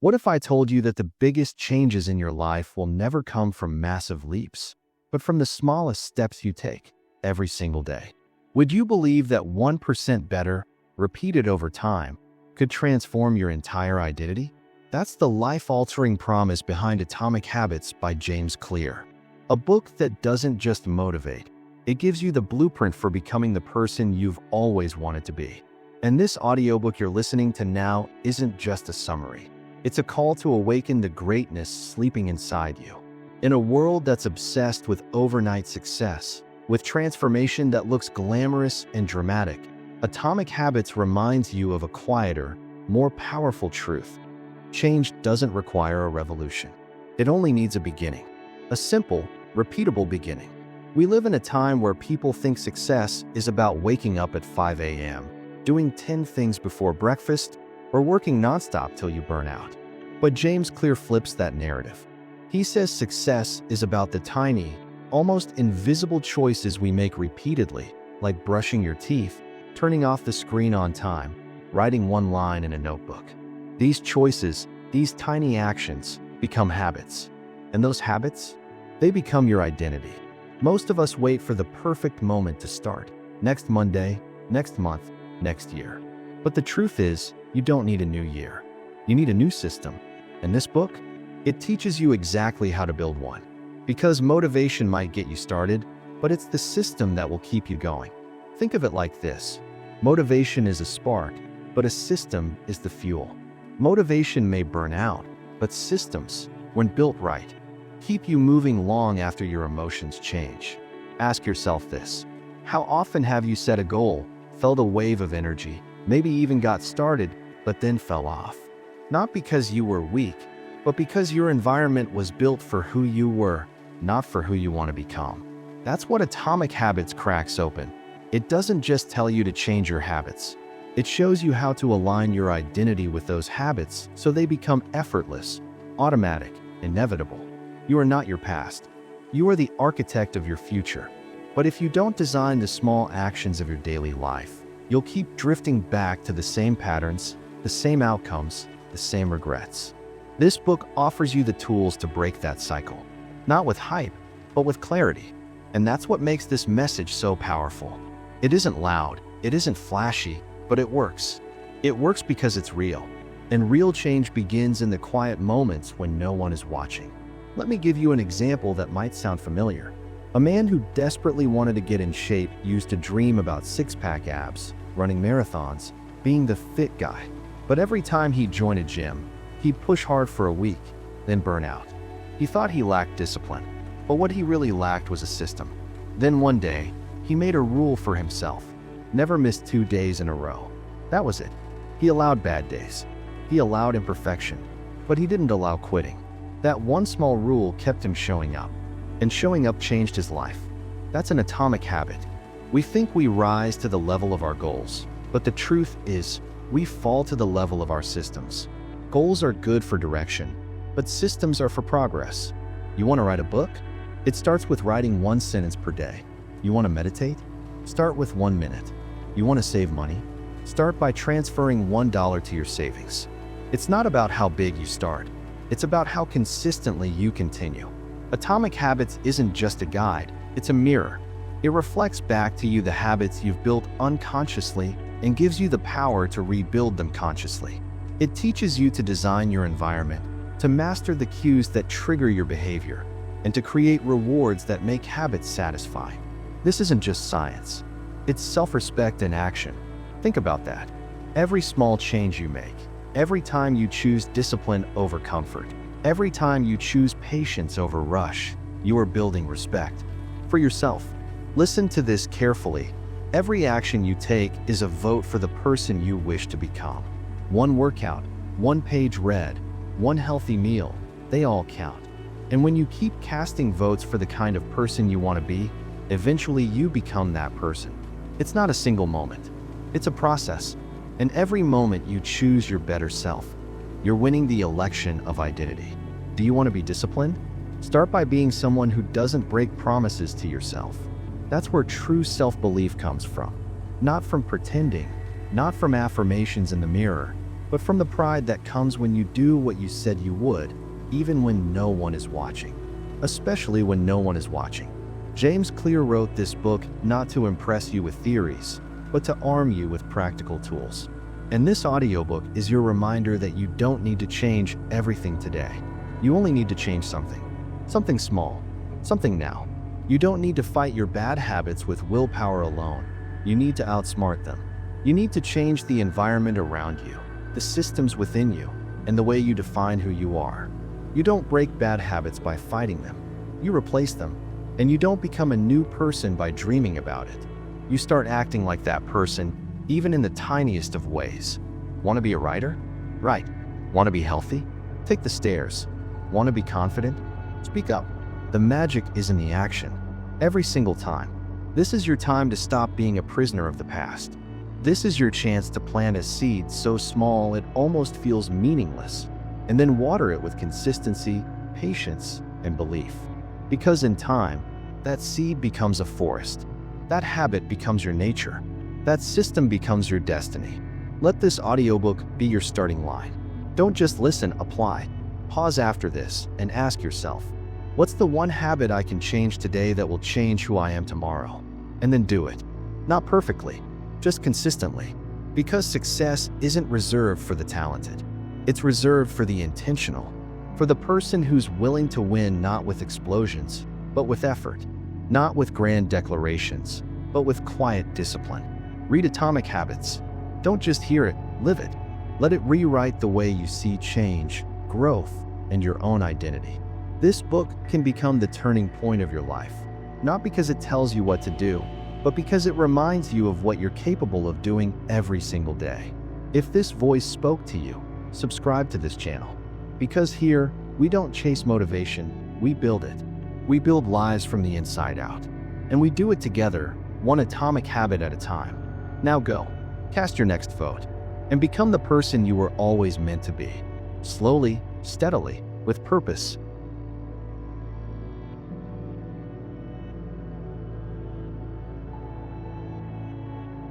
What if I told you that the biggest changes in your life will never come from massive leaps, but from the smallest steps you take every single day? Would you believe that 1% better, repeated over time, could transform your entire identity? That's the life-altering promise behind Atomic Habits by James Clear. A book that doesn't just motivate, it gives you the blueprint for becoming the person you've always wanted to be. And this audiobook you're listening to now isn't just a summary. It's a call to awaken the greatness sleeping inside you. In a world that's obsessed with overnight success, with transformation that looks glamorous and dramatic, Atomic Habits reminds you of a quieter, more powerful truth. Change doesn't require a revolution. It only needs a beginning. A simple, repeatable beginning. We live in a time where people think success is about waking up at 5 a.m., doing 10 things before breakfast, or working nonstop till you burn out. But James Clear flips that narrative. He says success is about the tiny, almost invisible choices we make repeatedly, like brushing your teeth, turning off the screen on time, writing one line in a notebook. These choices, these tiny actions, become habits. And those habits, they become your identity. Most of us wait for the perfect moment to start. Next Monday, next month, next year. But the truth is, you don't need a new year. You need a new system. And this book, it teaches you exactly how to build one. Because motivation might get you started, but it's the system that will keep you going. Think of it like this. Motivation is a spark, but a system is the fuel. Motivation may burn out, but systems, when built right, keep you moving long after your emotions change. Ask yourself this. How often have you set a goal, felt a wave of energy, maybe even got started, but then fell off? Not because you were weak, but because your environment was built for who you were, not for who you want to become. That's what Atomic Habits cracks open. It doesn't just tell you to change your habits. It shows you how to align your identity with those habits so they become effortless, automatic, inevitable. You are not your past. You are the architect of your future. But if you don't design the small actions of your daily life, you'll keep drifting back to the same patterns, the same outcomes, the same regrets. This book offers you the tools to break that cycle. Not with hype, but with clarity. And that's what makes this message so powerful. It isn't loud, it isn't flashy, but it works. It works because it's real. And real change begins in the quiet moments when no one is watching. Let me give you an example that might sound familiar. A man who desperately wanted to get in shape used to dream about six-pack abs, running marathons, being the fit guy. But every time he'd join a gym, he'd push hard for a week, then burn out. He thought he lacked discipline, but what he really lacked was a system. Then one day, he made a rule for himself. Never miss 2 days in a row. That was it. He allowed bad days. He allowed imperfection, but he didn't allow quitting. That one small rule kept him showing up, and showing up changed his life. That's an atomic habit. We think we rise to the level of our goals, but the truth is, we fall to the level of our systems. Goals are good for direction, but systems are for progress. You want to write a book? It starts with writing 1 sentence per day. You want to meditate? Start with 1 minute. You want to save money? Start by transferring $1 to your savings. It's not about how big you start. It's about how consistently you continue. Atomic Habits isn't just a guide, it's a mirror. It reflects back to you the habits you've built unconsciously and gives you the power to rebuild them consciously. It teaches you to design your environment, to master the cues that trigger your behavior, and to create rewards that make habits satisfying. This isn't just science. It's self-respect in action. Think about that. Every small change you make, every time you choose discipline over comfort, every time you choose patience over rush, you are building respect for yourself. Listen to this carefully. Every action you take is a vote for the person you wish to become. 1 workout, 1 page read, 1 healthy meal, they all count. And when you keep casting votes for the kind of person you want to be, eventually you become that person. It's not a single moment. It's a process. And every moment you choose your better self, you're winning the election of identity. Do you want to be disciplined? Start by being someone who doesn't break promises to yourself. That's where true self-belief comes from. Not from pretending, not from affirmations in the mirror, but from the pride that comes when you do what you said you would, even when no one is watching. Especially when no one is watching. James Clear wrote this book not to impress you with theories, but to arm you with practical tools. And this audiobook is your reminder that you don't need to change everything today. You only need to change something. Something small. Something now. You don't need to fight your bad habits with willpower alone. You need to outsmart them. You need to change the environment around you, the systems within you, and the way you define who you are. You don't break bad habits by fighting them. You replace them. And you don't become a new person by dreaming about it. You start acting like that person, even in the tiniest of ways. Want to be a writer? Write. Want to be healthy? Take the stairs. Want to be confident? Speak up. The magic is in the action. Every single time. This is your time to stop being a prisoner of the past. This is your chance to plant a seed so small it almost feels meaningless, and then water it with consistency, patience, and belief. Because in time, that seed becomes a forest. That habit becomes your nature. That system becomes your destiny. Let this audiobook be your starting line. Don't just listen, apply. Pause after this and ask yourself, what's the one habit I can change today that will change who I am tomorrow? And then do it. Not perfectly, just consistently. Because success isn't reserved for the talented. It's reserved for the intentional. For the person who's willing to win not with explosions, but with effort. Not with grand declarations, but with quiet discipline. Read Atomic Habits. Don't just hear it, live it. Let it rewrite the way you see change, growth, and your own identity. This book can become the turning point of your life. Not because it tells you what to do, but because it reminds you of what you're capable of doing every single day. If this voice spoke to you, subscribe to this channel. Because here, we don't chase motivation, we build it. We build lives from the inside out. And we do it together, one atomic habit at a time. Now go, cast your next vote, and become the person you were always meant to be. Slowly, steadily, with purpose,